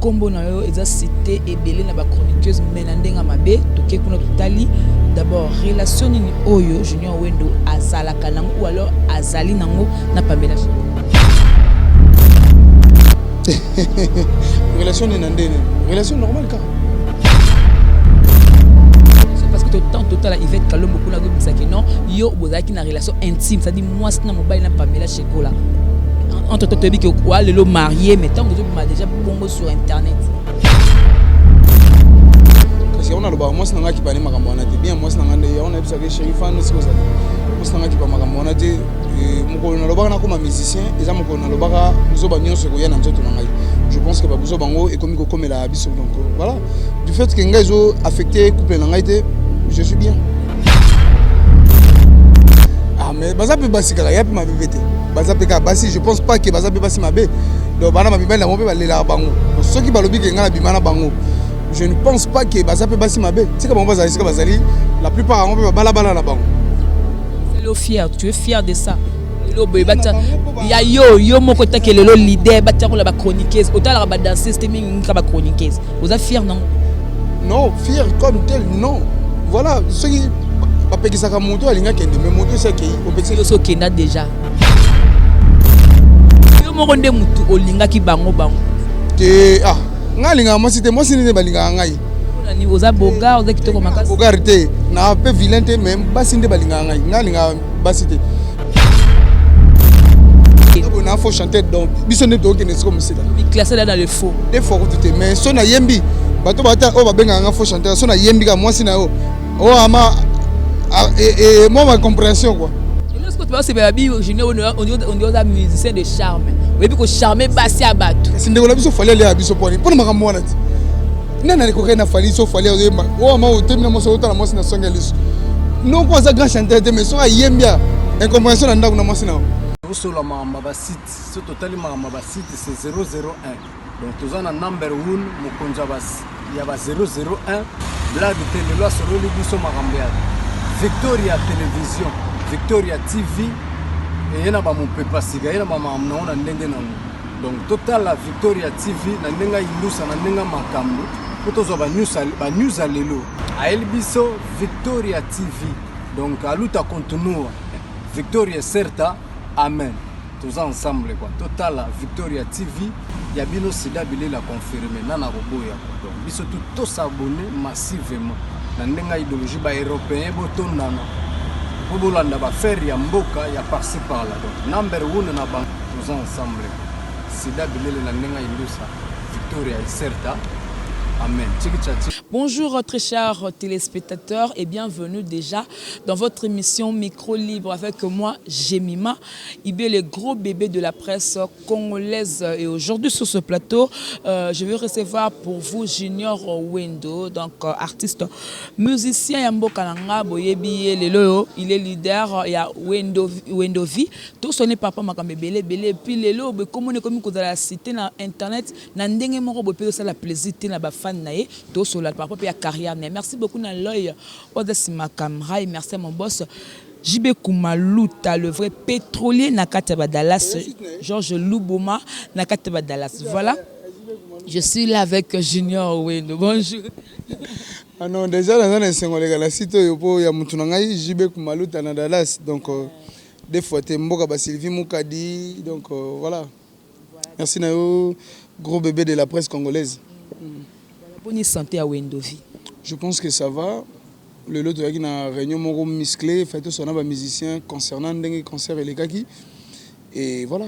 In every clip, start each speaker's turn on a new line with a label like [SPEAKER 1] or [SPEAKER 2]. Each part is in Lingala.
[SPEAKER 1] combo na yo eza cité ebele na ba chroniqueuse menandenga mabe toke kuna totali d'abord relation ni oyo Junior Wendo azalaka nango ou alors azali nango na Pamela
[SPEAKER 2] relation ni nandene relation normale car
[SPEAKER 1] parce que tout total Yvette Kalombo kuna go bisaki non yo bozaki na relation intime ça dit moi c'est na mobile na Pamela Chekola entre toi tu dis que quoi le marié mais tant que tu m'as déjà pongo sur internet
[SPEAKER 2] kasi on a le ba moi c'est nga ki bani makambo na te bien moi c'est nga ndé on a bisa que Sherifa no siko za moi c'est nga ki ba makambo na te mukolo na lobaka na koma musicien eza mukolo na lobaka zo ba nyonso ko ya na nzoto na ngai je pense que ba buzo bango ekomi ko komela biso donc voilà du fait que ngai zo affecté couple na ngai te je suis bien. Ah mais bazape basikala yapi ma bébé. Bazape ka basi je pense pas que bazape basi mabe. Donc bana ma bibela mo pe balela bango. Ceux qui balobi ke ngala bimana bango. Je ne pense pas que bazape basi mabe. C'est comme bazali c'est bazali la plupart on peut bala bala na bango.
[SPEAKER 1] C'est le fier, tu es fier de ça. Lelo boy bata ya yo moko take lelo leader bata ko la ba chroniqueuse otala ba danser c'était mingi ba chroniqueuse. Vous êtes fier non?
[SPEAKER 2] Non, fier comme tel non. Voilà, ceux qui pas ça comme moto alinga kende mais moto c'est qui au petit
[SPEAKER 1] yo so kenda déjà. Yo mo ronde mutu olinga ki bango
[SPEAKER 2] te ah ngalinga moi c'était moi c'est balinga ngai
[SPEAKER 1] na ni oza boga oza kitoko makasi
[SPEAKER 2] bogarité na peu vilain te même basinde balinga ngai ngalinga basité on a faut chanter donc biso ne to kene comme ça
[SPEAKER 1] mi classé là dans le faux
[SPEAKER 2] des fois tout mais so na yembi bato bata o babenga nga faut chanter so na yembi ka moi sina o ama et moi ma compréhension quoi.
[SPEAKER 1] Et lorsque tu vas se faire bi Junior on dit aux musiciens de charme. Oui puis charmer basi à bateau.
[SPEAKER 2] C'est ndeko la biso fallait aller à biso pour na makambo wana. Nana ni ko kana fali so fallait o ama o temina mo so otala mo sina songa liso. Non quoi ça grand chanteur mais so yembia incompréhension na ndako na mo sina.
[SPEAKER 3] Sur la mamba site ce total mamba site c'est 001. Donc tous en number 1 mokonza bas il y a 001 blague télé là sur le biso makambo. Victoria Télévision, Victoria TV, et il y a mon papa siga, il y a ma maman na ndenge nango. Donc total la Victoria TV na ndenga ilusa na ndenga makambo. Poto ba news alelo. A elbiso Victoria TV. Donc aluta continua. Victoria certa, amen. Tous ensemble quoi. Total la Victoria TV, ya bino sida bile la confirmer nana roboya. Donc biso tout s'abonner massivement. Nandenga idéologie ba européen botondana bobolanda ba faire ya mboka ya par-ci par-là donc number 1 na bank tous ensemble sida bilele nandenga ilusa Victoria certa amen.
[SPEAKER 1] Bonjour très chers téléspectateurs et bienvenue déjà dans votre émission Micro Libre avec moi Jemima Ibé, le gros bébé de la presse congolaise. Et aujourd'hui sur ce plateau je vais recevoir pour vous Junior Wendo, donc artiste musicien Yambo Kalanga Boyebi Lelo, il est leader il y a Wendovi tout sonné papa makambe belé belé puis lelo comme on est comme la cité na internet na ndenge moko bopé ça la plaisir na ba nae to sola par rapport à carrière. Merci beaucoup na l'œil Odessi ma caméra et merci à mon boss JB Kumaluta, le vrai pétrolier na Kataba Dallas, Georges Louboma na Kataba Dallas. Voilà. Je suis là avec Junior Wendo. Bonjour.
[SPEAKER 2] Ah non, déjà dans un singole la site yo ya mutu na ngai JB Kumaluta na Dallas donc des fois te mboka ba Sylvie Mukadi donc voilà. Merci na yo gros bébé de la presse congolaise.
[SPEAKER 1] Bonne santé à Wendovi.
[SPEAKER 2] Je pense que ça va. Le lot de la réunion moro musclé, fait son aba musicien concernant des concerts et les kaki. Et voilà.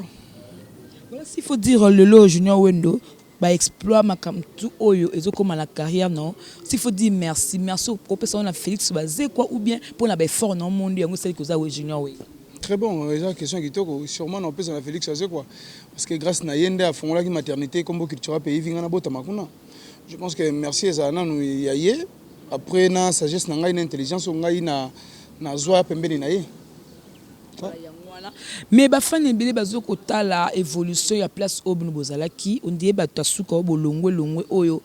[SPEAKER 1] Voilà s'il faut dire le lot Junior Wendo, bah exploit ma comme tout oyo et comme la carrière non. S'il faut dire merci au professeur na Félix Bazé quoi ou bien pour la fort non monde yango celle que ça Junior Wendo.
[SPEAKER 2] Très bon, déjà question qui toko sûrement on peut sur la Félix Bazé quoi. Parce que grâce na yende à fond la maternité comme culture pays vinga na bota makuna. Je pense que merci à Zana nous y après na sagesse na ngai na intelligence ngai na zoa pembeni na ye.
[SPEAKER 1] Mais ba fan ebele bazo kotala évolution ya place obno bozala ki on dit ba tasuka bolongwe longwe oyo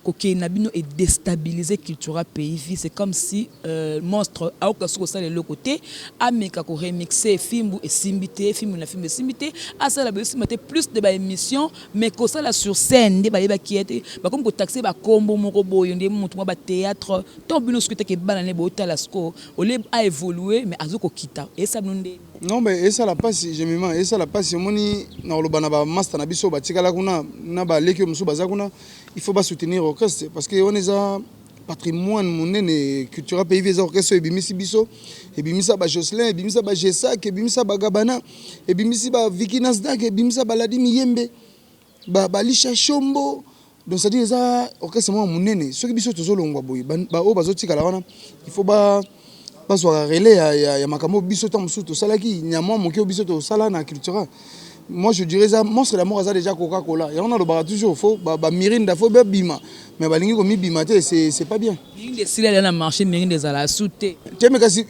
[SPEAKER 1] coquille nabino est déstabilisé culture pays. C'est comme si monstre a aucun ça de l'autre côté. Ameka ko remixer film et simbité, film na film simbité. À ça la plus de émissions, mais que ça là sur scène, des ba qui était, comme ko taxer ba combo moko boyo, des montre ba théâtre. Tant bino ce que t'es banane ba hôtel lasco. Au lieu a évolué, mais azoko kita. Et ça nous
[SPEAKER 2] non mais et ça la passe j'aime et ça la passe moni na olobana ba master na biso ba tikala kuna na ba leki musu bazakuna il faut pas soutenir orchestre parce que on est un patrimoine monene culture pays les orchestres et bimisi biso et bimisa ba Jocelyn et bimisa ba Gesak et bimisa ba Gabana et bimisi ba Vicky Nasdaq et bimisa ba Ladi Miyembe ba Lisha Shombo donc ça dit ça orchestre monene ceux qui biso tozolongwa boy ba o bazotikala wana il faut ba parce que relais ya makambo biso tam suto salaki nyama moke biso to sala na culture. Moi je dirais ça monstre d'amour ça déjà Coca-Cola et on a le bar toujours faut ba mirinda faut ba bima mais balingi ko mi bima c'est pas bien
[SPEAKER 1] mirinda sila na marché mirinda za la souté
[SPEAKER 2] te mais kasi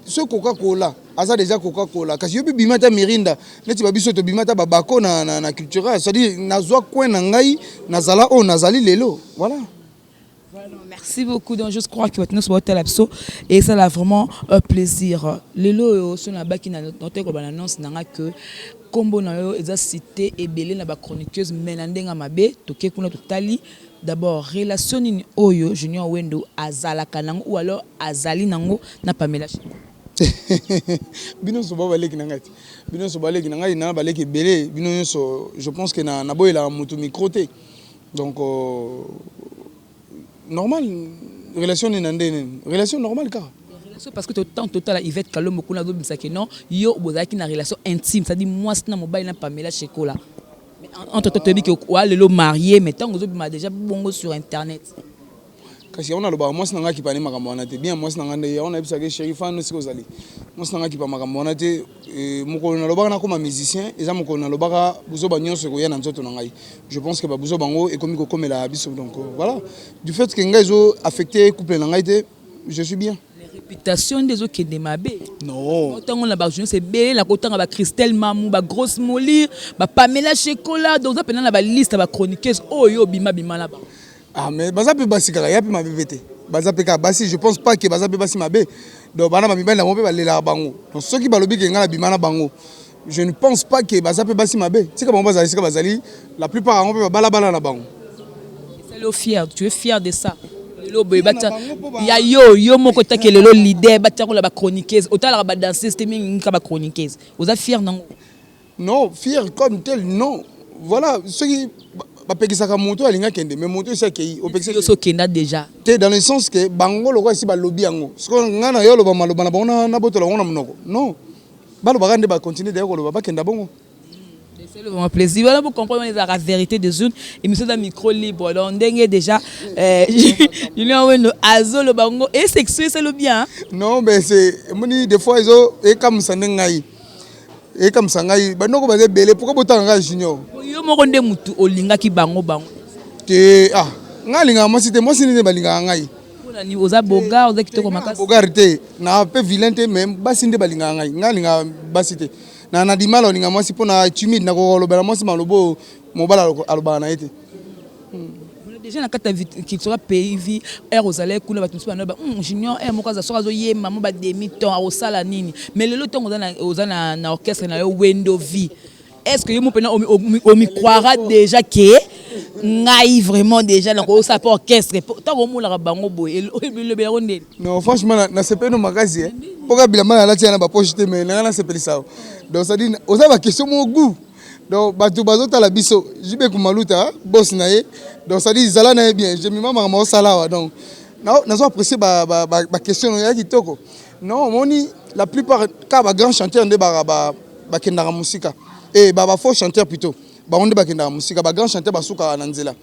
[SPEAKER 2] ce Coca-Cola ça déjà Coca-Cola kasi yo bima ta mirinda neti ba biso to bima ta babako na culture ça dit nazwa coin na ngai nazala o nazali lelo voilà.
[SPEAKER 1] Merci beaucoup. Donc, je crois que votre notre l'abso et ça a vraiment un plaisir. Les lots sont là-bas qui noté qu'on annonce que combo na yo eza cité et belé na ba chroniqueuse menandenga mabe toke kuna totali d'abord relation ni oyo Junior Wendo azala kanango ou alors azali nango na Pamela
[SPEAKER 2] bino so ba baleki nangati bino so baleki nangai na baleki belé bino so je pense que na boyela mutu microté donc normal relation ni nandene relation normale car
[SPEAKER 1] parce que temps total Yvette Kalombo kuna do bisaki non yo bozaki na relation intime ça dit moi c'est na mobile na Pamela Chekola mais entre toi tu dis que quoi le marié mais tant que m'a déjà bongo sur internet
[SPEAKER 2] kasi on a le ba moi c'est nanga ki pani makambo wana te bien moi c'est nanga ndé on a bisaki chéri fan siko zali moi c'est nanga ki pa makambo wana te moko na lobaka na comme musicien eza moko na lobaka buzo ba nyonso ko ya na nzoto na ngai je pense que ba buzo bango et comme ko komela biso donc voilà du fait que ngai zo affecté couple na ngai te je suis bien
[SPEAKER 1] réputation des autres qui démabé
[SPEAKER 2] non
[SPEAKER 1] autant on a ba c'est belé la côté ba Christelle Mamou ba grosse Molly ba Pamela Chekola donc ça pendant la liste ba chroniqueuse oyo bima là bas
[SPEAKER 2] ah mais bazape basi kaka yapi ma bébé bazape ka basi je pense pas que bazape basi mabe donc bana ba mibali na mo pe balela bango donc ceux qui balobi ke ngala bima na bango je ne pense pas que bazape basi mabe tika bango bazali sika bazali la plupart on pe bala na bango
[SPEAKER 1] c'est le fier tu es fier de ça ya yo moko take lelo leader batia ko la ba chroniqueuse otala ba danseuse te mingi ka ba chroniqueuse vous êtes fier nango
[SPEAKER 2] non fier comme tel non voilà ceux qui bapekisaka moto alinga kende mais moto ça kei
[SPEAKER 1] opekisa so kenda déjà
[SPEAKER 2] te dans le sens que bango loko si ba lobby yango ce qu'on ngana yo loba maloba na bona na botola ngona mnoko non balo bagande ba continuer de ko loba ba kenda bongo
[SPEAKER 1] c'est le vraiment plaisir voilà pour comprendre la vérité des zones et monsieur dans micro libre donc ndenge déjà il y a un azo le bango et sexuel c'est le bien
[SPEAKER 2] non mais c'est moni des fois ils ont et comme ça ngai et comme ça ngai banoko ba belé pourquoi botanga Junior
[SPEAKER 1] yo moko nde mutu olinga ki bango
[SPEAKER 2] te ah ngalinga moi c'était moi sine balinga ngai
[SPEAKER 1] pona ni oza boga oza kitoko makasi
[SPEAKER 2] bogarité na pe vilain te même basinde balinga ngai ngalinga basité na dimala olinga moi si pona timide na ko lobela moi si malobo mobala aloba na été
[SPEAKER 1] déjà na kata qui sera pays vie air aux allées kuna batumsi bana ba Junior air moko za soka zo yema mo ba demi temps au sala nini mais le temps oza na orchestre na yo Wendo vie est-ce que yo mo pena o mi croira déjà que ngai vraiment déjà na ko sa pas orchestre tant ko mo la bango boy le be ronde
[SPEAKER 2] non franchement na sepe no magazi poka bilamba na tia na ba poche te mais na sepe ça donc ça dit oza ba question mo goût donc batu bazota la biso jibe kumaluta boss na ye donc ça dit zala na bien je mima mama sala donc non nazo apprécier ba question ya kitoko non moni la plupart ka ba grand chanteur nde ba kendara musika et ba faux chanteur plutôt ba onde ba kendara musika ba grand chanteur ba suka na nzela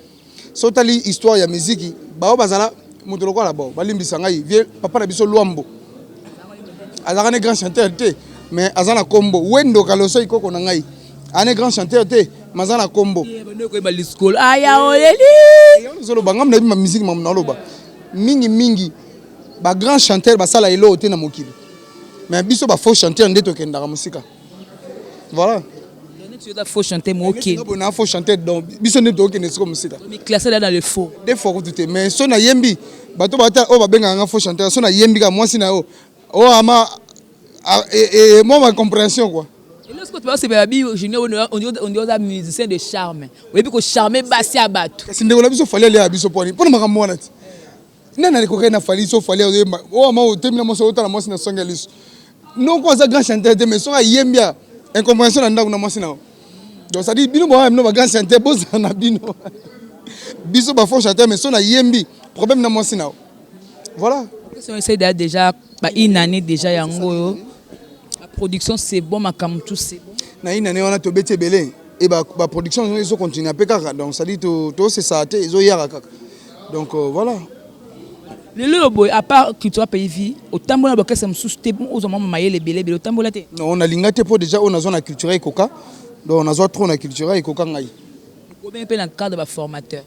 [SPEAKER 2] so tali histoire ya musique ba bazala mutu lokola ba balimbisa ngai vie papa na biso Luambo azaka ne grand chanteur te mais azana kombo Wendo kaloso ikoko na ngai ane grand chanteur te mazana kombo
[SPEAKER 1] ko ba school aya oleli
[SPEAKER 2] zolo bangam na ma musique mam na loba mingi ba grand chanteur ba sala elo te na mokili mais biso ba faux chanteur nde to kendaka musika voilà
[SPEAKER 1] Tu dois faux chanter, mais ok.
[SPEAKER 2] Il faut chanter donc biso ne doke ne comme ça.
[SPEAKER 1] Mais classé là dans le faux.
[SPEAKER 2] Des fois tout mais so na yembi bato bata o babenga nga faux chanteur so na yembi ka moi sina o ama et moi ma compréhension quoi.
[SPEAKER 1] Et lorsque tu vas c'est baby junior on dit aux musiciens de charme. Oui puis que charmer basi à bato.
[SPEAKER 2] Kasi ndeko na biso fallait aller à biso poni. Pona makambo wana ti. Nana ko na fali so fallait o ama o temina mo so otala mo sina songa liso. Non quoi ça grand chanteur mais so na yembi incompréhension na ndako na mo sina. Donc ça dit bino ba grand chanteur boza na bino. Biso ba faux chanteur mais son a yembi problème na moi sina. Voilà.
[SPEAKER 1] Si on essaie déjà une année déjà yango la production c'est bon makam tout c'est bon.
[SPEAKER 2] Na une année on a to bete belé et ba production ils sont continuer à pékaka donc ça dit to c'est ça té ils ont yara kaka. Donc voilà.
[SPEAKER 1] Le boy à part que tu as payé vie au tambola ba kessa msous té bon aux maman maye les belé au tambola té.
[SPEAKER 2] Non on a lingate pour déjà on a zone culturelle coca. Donc on a trop na culturelle et coca ngai.
[SPEAKER 1] Combien peu dans le cadre de formateur.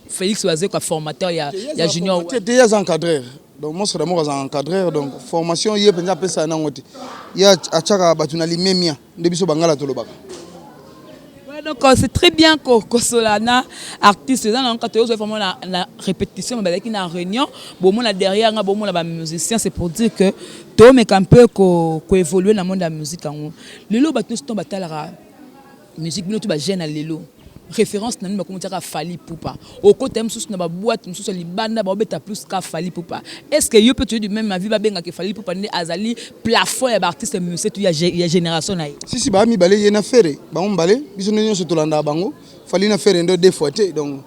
[SPEAKER 1] Félix Oazé quoi formateur il y a junior.
[SPEAKER 2] Tu es encadreur. Donc moi c'est d'abord encadreur donc formation il y a penza pesa na ngote. Il y a achaka batuna limemia ndebiso bangala tolobaka.
[SPEAKER 1] Donc c'est très bien que Solana artiste dans quand tu as vraiment la répétition mais avec une réunion bon mon derrière bon mon la musicien c'est pour dire que toi mais un peu ko évoluer dans le monde de la musique en lelo ba tout batala musique bino tu ba jeune lelo référence na nima comment dire Fally Ipupa au côté msusu na ba boîte msusu libanda ba beta plus ka Fally Ipupa est-ce que yo peut tu du même avis ba benga ke Fally Ipupa ne azali plafond ya artiste musique il y a génération na
[SPEAKER 2] si ba mi balé yena fere ba on balé biso nyo so tolanda bango Fally na fere ndo deux fois té donc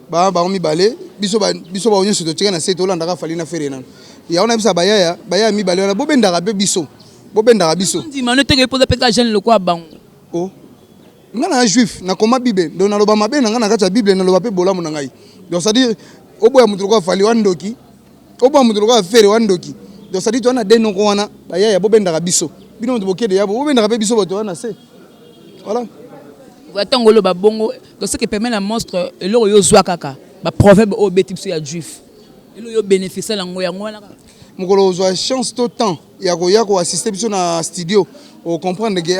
[SPEAKER 2] ba mi balé biso ba onyo so to tika na se tolanda ka Fally na fere na ya ona bisa baya mi balé na bobenda ka be biso
[SPEAKER 1] ndi mano te ke poser peka jeune le quoi bango
[SPEAKER 2] oh ngana juif na koma bible donc na loba mabe na ngana kata bible na loba pe bolamu na ngai donc ça dire oboya mutu ko Fally wandoki oboya mutu ko fere wandoki donc ça dire to na deno ko wana baya ya bobenda ka biso bino mutu bokede ya bobenda ka pe biso boto wana se voilà
[SPEAKER 1] watangolo ba bongo donc ce qui permet la monstre eloko yo zwa kaka ba proverbe o beti biso ya juif eloko yo bénéficier la ngoya ngwana
[SPEAKER 2] mukolo zwa chance to temps ya ko assister biso na studio o comprendre que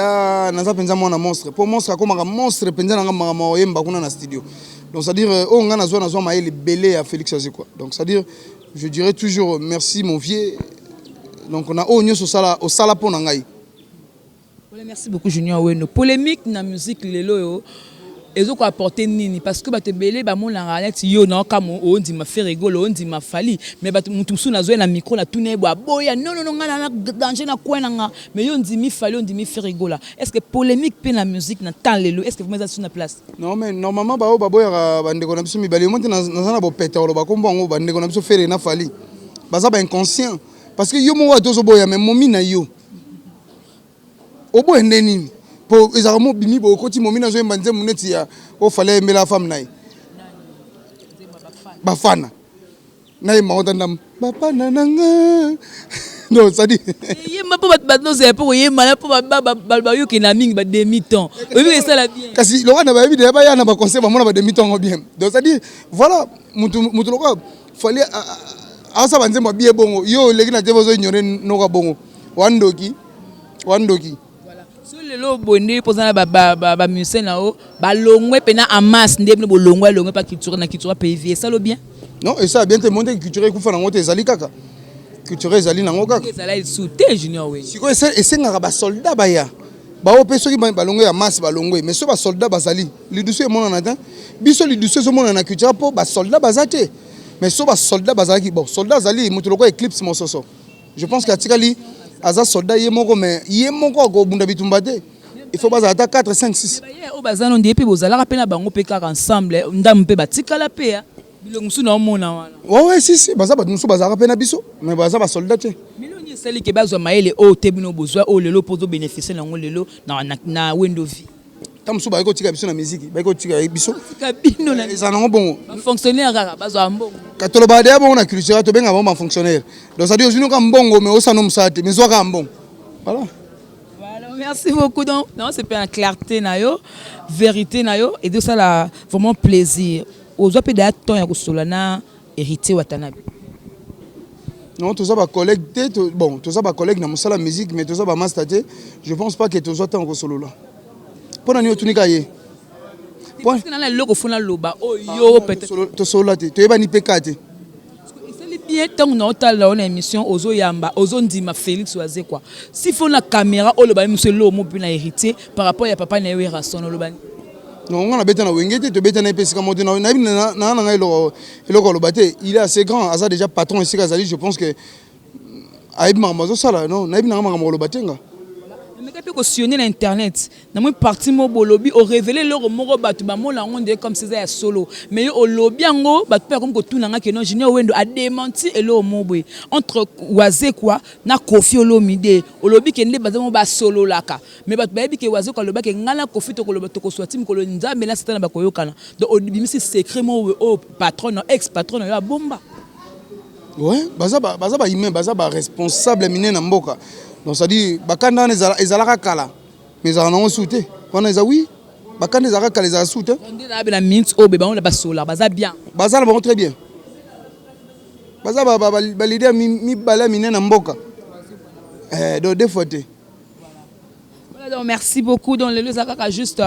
[SPEAKER 2] naza penza mwana monstre pour monstre comme un monstre penza nga mama oyemba kuna na studio donc c'est à dire on nga nazwa maele belé à Félix Oazé quoi donc c'est à dire je dirais toujours merci mon vieux donc on a nyoso sala au sala pour ngai.
[SPEAKER 1] Merci beaucoup Junior Weno polémique na musique lelo yo ezo ko apporter nini parce que bato belé ba mon la net yo na kamo on dit ma fait rigolo on dit ma Fally mais bato mutu musu na zo na micro na tune bo boya non nga na danger na quoi nga mais yo on dit mi Fally on dit mi fait rigolo est-ce que polémique pe na musique na temps lelo est-ce que vous mettez sur la place
[SPEAKER 2] non mais normalement ba boya bande ko na biso mi balé monte na na bo péter lo ba ko mbongo bande ko na biso faire na Fally baza ba inconscient parce que yo mo wa tozo boya mais momi na yo obo endeni pour les armes bimi bo koti momina zo mbanze muneti ya o fallait me la femme nai bafana nai maota ndam bapana nanga non ça dit
[SPEAKER 1] yema po batno c'est pour yema po ba yo ki na mingi ba demi temps oui ça la bien
[SPEAKER 2] kasi lo kana ba bi de ba ya na ba conseil ba mona ba demi temps bien donc ça dit voilà mutu loko fallait asa banze mo bié bongo yo leki na tebo zo ignorer no ka bongo wandoki
[SPEAKER 1] lelo bonné posana ba musicien na o ba longwe pena en masse ndemne bo longwe pa culture na culture pays ça lo bien
[SPEAKER 2] non et ça bien te monter culture ku fa na ngote ezali kaka culture ezali na ngoka
[SPEAKER 1] ezali souté Junior we
[SPEAKER 2] siko esengaka ba soldat baya ba o peso ki ba longwe ya masse ba longwe mais so ba soldat bazali liduso e mona na ta biso liduso so mona na culture po ba soldat bazate mais so ba soldat bazali bon soldat azali mutu loko eclipse mososo je pense que atikali aza soldat yemoko mais yemoko ko bunda bitumba te il faut baza ata 4 5 6
[SPEAKER 1] o bazano ndi pe bozala ka pena bango pe kaka ensemble ndam pe batikala pe ya bilongo suna omona wana
[SPEAKER 2] ouais si baza ba musu baza ka pena biso mais baza ba soldat te
[SPEAKER 1] miloni seli ke bazwa maele o tebino bozwa o lelo pozo bénéficier na ngolelo na wendo vie
[SPEAKER 2] tamusu ba ko tika biso na musique ba ko tika biso
[SPEAKER 1] tika bino na
[SPEAKER 2] ezana ngobongo
[SPEAKER 1] fonctionnaire kaka bazwa mbongo
[SPEAKER 2] katolo ba de bongo na culture to benga ba fonctionnaire donc ça dit ozino ka mbongo mais osano musate mais zwaka mbongo voilà.
[SPEAKER 1] Merci beaucoup. Non, c'est pas une clarté, vérité, et de ça, là, vraiment plaisir. Aux autres, il y a un Solana hérité Watanabe.
[SPEAKER 2] Non, tous ça, collègue, bon, tous ça, collègue, dans la musique, mais tous ça, master, je pense pas que tous ça, tant que solo là. Pona ni otunika ye.
[SPEAKER 1] Parce que dans le logo fona loba oh yo peut-être
[SPEAKER 2] to solate to yeba ni pekate.
[SPEAKER 1] c'est bien tant on a la émission ozo yamba ozo ndima Félix Oazé quoi. Si faut la caméra o loba monsieur lo mo na héritier par rapport à papa na yera son loba.
[SPEAKER 2] Non, on a bêté na wengete to bêté na pesi comme on na eloko lobate, il est assez grand, asa déjà patron ici Kazali, je pense que aïb mamazo sala non, na ibina mamazo lobatenga.
[SPEAKER 1] Mais quand tu cautionner l'internet, dans mon parti mo bolobi au révéler leur moro batu ba mo la onde comme c'est un solo. Mais au lobby ango batu pas comme que tout nanga que non Junior Wendo a démenti et lo moboy entre Oazé quoi na Kofi Olomide au lobby que ne bazamo ba solo laka. Mais batu ba bi que Oazé ko loba que ngala Kofi to ko loba to ko swati mo ko lo nzambe na c'était na ba koyokana. Donc au début c'est secret mo au patron ex patron ya bomba.
[SPEAKER 2] Ouais, baza humain, baza responsable mine na mboka. Donc ça dit bakanda ezalaka kala. Mais ça non souté. On a oui. Bakanda ezalaka kala ezalaka souté.
[SPEAKER 1] On dit na la minute au bébé on la basola, baza bien.
[SPEAKER 2] Baza ba très bien. Baza ba leader mi bala mine na mboka. Donc des fois
[SPEAKER 1] Donc, merci beaucoup. Donc, le Zaka juste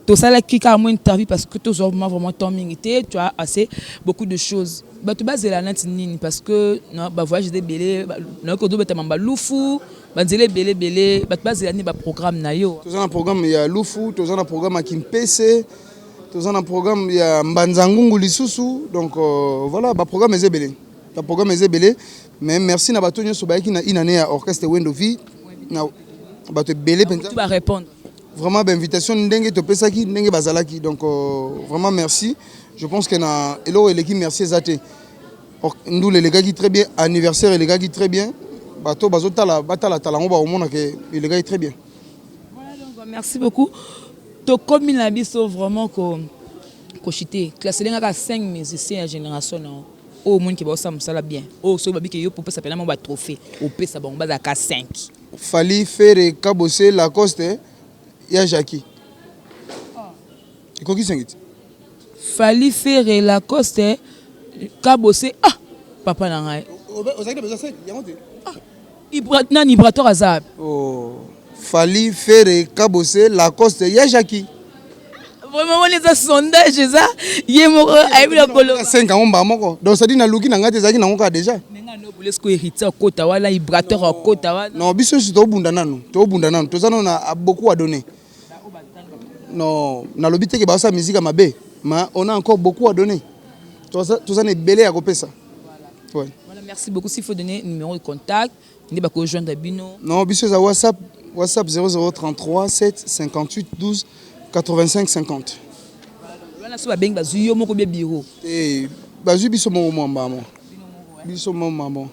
[SPEAKER 1] tout ça là qui a moins interview parce que tout vraiment ton minité, tu as assez beaucoup de choses. Bah tu bases la net nini parce que non bah voyage des belé non que d'autres mamba loufou bah délé belé bah tu bases la ni bah programme na yo.
[SPEAKER 2] Tout ça un programme il y a loufou, tout ça un programme à Kimpese, tout ça un programme il y a Mbanzangungu lisusu donc voilà bah programme est belé. Le programme est belé mais merci na batonyo so ba ki na inane à orchestre Wendovi na ba te belé penza.
[SPEAKER 1] Tu vas répondre.
[SPEAKER 2] Vraiment invitation ndenge to pesaki ndenge bazalaki donc vraiment merci. Je pense que na elo l'équipe merci zate. Nous les gars qui très bien anniversaire les gars qui très bien. Bato bazotala batala talango ba omona que les gars très bien.
[SPEAKER 1] Voilà donc merci beaucoup. To comme il a biso vraiment ko chité classé nga 5 musiciens à génération non. Au monde qui va ça ça bien. Oh so babi que yo pour ça pena mo ba trophée. Au pesa ba on ba ka 5.
[SPEAKER 2] Fali faire Kabose Lacoste ya Jackie. Et quoi qui s'inquiète?
[SPEAKER 1] Fali faire Lacoste Kabose ah papa na ngai.
[SPEAKER 2] Ozaki besoin 5 yangote.
[SPEAKER 1] Ibratna ni brator azab.
[SPEAKER 2] Oh Fali faire Kabose Lacoste ya Jackie.
[SPEAKER 1] Vraiment on les a sondage ça yemo aibi la kolo
[SPEAKER 2] 5 ans ba moko. Donc ça dit na luki na ngate zaki na ngoka déjà.
[SPEAKER 1] Menga no bolesko héritier kota wala ibrator kota wala.
[SPEAKER 2] Non biso to bunda nanu. To bunda nanu. To ça on a beaucoup à donner. Non, na lobité que ba sa musique mabe, mais on a encore beaucoup à donner. Tout ça n'est belé à copier ça. Ouais.
[SPEAKER 1] Voilà, merci beaucoup. S'il faut donner numéro de contact, on va rejoindre Bino.
[SPEAKER 2] Non, biso ça WhatsApp 0033 7 58 12 85 50.
[SPEAKER 1] Voilà, so ba beng bazu yo moko be bureau.
[SPEAKER 2] Et bazu biso mo maman. Biso mo maman.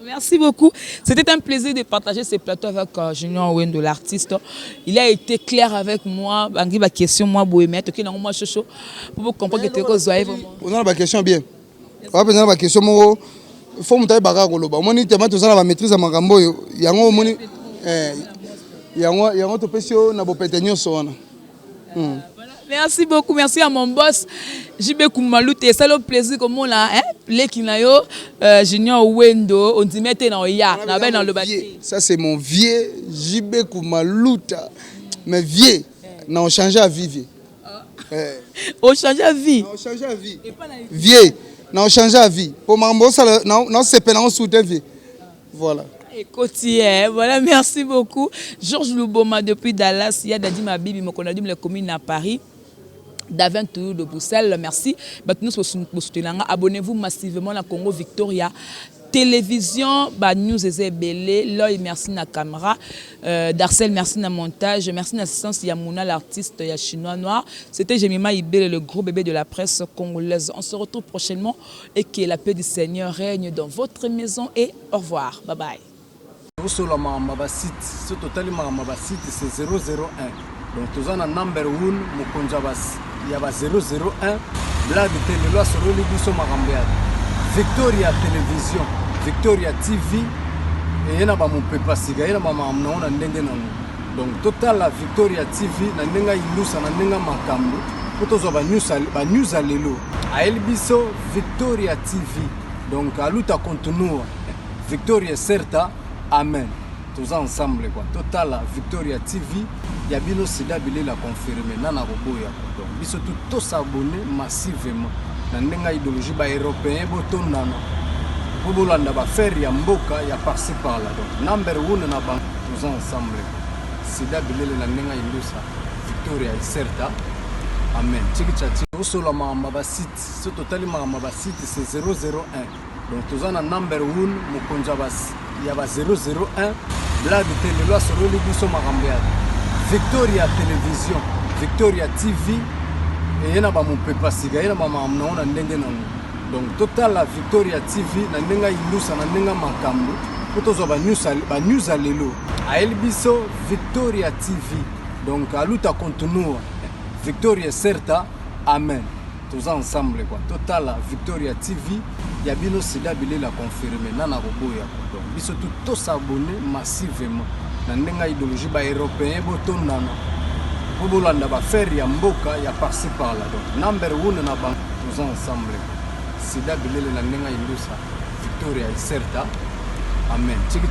[SPEAKER 1] Merci beaucoup. C'était un plaisir de partager ce plateau avec Junior Wendo, l'artiste. Il a été clair avec moi. Il y a question moi bohémien, qui n'a pas chaud pour vous comprendre que tu es zoé vraiment.
[SPEAKER 2] On a la question bien. On a besoin de la question moi. Il faut monter bagarre goloba. Moi ni tellement tous la maîtrise à makambo. Yango moni yango to pesio na bo petenyo so na.
[SPEAKER 1] Merci beaucoup, merci à mon boss JB Koumalouté. C'est le plaisir comme on a hein, les kinayo Junior Wendo, on dit mettez dans ya, na ben dans le bâti.
[SPEAKER 2] Ça c'est mon vieux JB Koumalouta. Mais vieux, n'a changé à vie.
[SPEAKER 1] On change à vie.
[SPEAKER 2] On change à vie. Vieux, n'a changé à vie. Pour mambo ça non c'est peine en soutien vie. Voilà.
[SPEAKER 1] Écoutez, voilà, merci beaucoup. Georges Louboma depuis Dallas, il y a Dadi Mabibi, mon connaît la commune à Paris. Davin Tour de Bruxelles, merci. Abonnez-vous massivement à la Congo Victoria. Télévision, news et belé, l'œil merci na caméra, Darcel merci na montage, merci na assistance Yamouna l'artiste ya chinois noir. C'était Jemima Ibele, le gros bébé de la presse congolaise. On se retrouve prochainement et que la paix du Seigneur règne dans votre maison et au revoir. Bye bye.
[SPEAKER 3] Sur la site, ce total site c'est 001. Donc tous en number 1 Mukonjabas, il y a 001. Blague télé loi sur le biso Marambéa. Victoria Télévision, Victoria TV et il y a mon papa siga, il y a maman na ndenge na. Donc total la Victoria TV na ndenga ilusa na ndenga makambo. Potozo ba news alelo. A elbiso Victoria TV. Donc aluta continua. Victoria certa. Amen. Tous ensemble quoi. Total Victoria TV ya bino sida bilela confirmé nana koboya donc biso tout s'abonner massivement na ndenga idéologie ba européen botondana po bolanda ba faire ya mboka ya par-ci par-là donc number 1 na bank tous ensemble sida bilela na ndenga indusa Victoria certa amen tiki chati osola mama ba site so totali mama ba site c'est 001 donc tous en number 1 mokonza bas ya ba 001 blague télé loi sur le biso makambiya Victoria Télévision, Victoria TV, et il y a un peu de il y a un donc, total la Victoria TV, il y a un news à l'élo. A Elbiso, Victoria TV, donc à l'outa contenu, Victoria certa, amen. Tous ensemble, quoi. Total la Victoria TV, il y a bien aussi la confirmé, nana roboya. Donc, biso tout s'abonner massivement. Na ndenga idéologie ba européen botondana po bolanda ba faire ya mboka ya par-ci par-là donc number 1 na bank tous ensemble sida bilele na ndenga indusa Victoria certa amen tiki